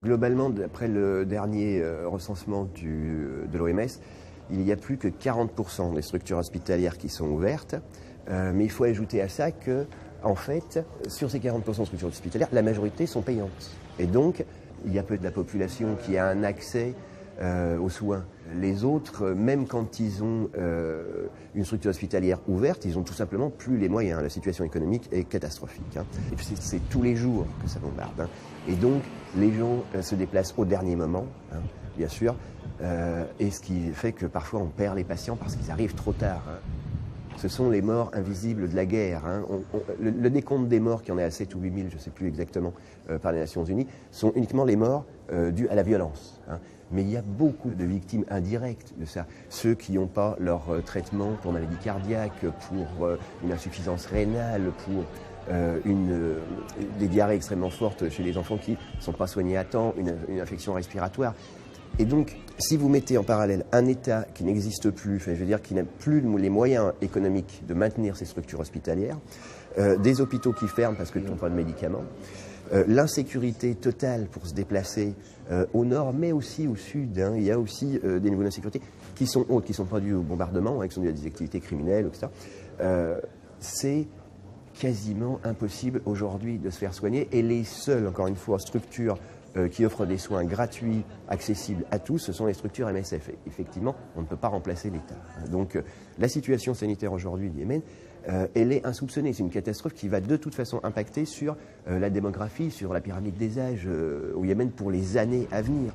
Globalement, d'après le dernier recensement de l'OMS, il n'y a plus que 40% des structures hospitalières qui sont ouvertes. Mais il faut ajouter à ça que, en fait, sur ces 40% de structures hospitalières, la majorité sont payantes. Et donc, il y a peu de la population qui a un accès aux soins. Les autres, même quand ils ont une structure hospitalière ouverte, ils n'ont tout simplement plus les moyens. La situation économique est catastrophique. C'est tous les jours que ça bombarde. Et donc, les gens se déplacent au dernier moment, bien sûr, et ce qui fait que parfois on perd les patients parce qu'ils arrivent trop tard. Ce sont les morts invisibles de la guerre. Le décompte des morts, qui en est à 7 ou 8 000, je ne sais plus exactement, par les Nations Unies, sont uniquement les morts dues à la violence. Mais il y a beaucoup de victimes indirectes de ça. Ceux qui n'ont pas leur traitement pour maladie cardiaque, pour une insuffisance rénale, pour des diarrhées extrêmement fortes chez les enfants qui ne sont pas soignés à temps, une infection respiratoire. Et donc, si vous mettez en parallèle un État qui n'existe plus, je veux dire qui n'a plus les moyens économiques de maintenir ses structures hospitalières, des hôpitaux qui ferment parce qu'ils n'ont pas de médicaments, l'insécurité totale pour se déplacer au nord, mais aussi au sud. Il y a aussi des niveaux d'insécurité qui sont hauts, qui ne sont pas dus au bombardement, qui sont dus à des activités criminelles, etc. C'est quasiment impossible aujourd'hui de se faire soigner. Et les seules, encore une fois, structures qui offrent des soins gratuits, accessibles à tous, ce sont les structures MSF. Et effectivement, on ne peut pas remplacer l'État. Donc la situation sanitaire aujourd'hui du Yémen, elle est insoupçonnée. C'est une catastrophe qui va de toute façon impacter sur la démographie, sur la pyramide des âges au Yémen pour les années à venir.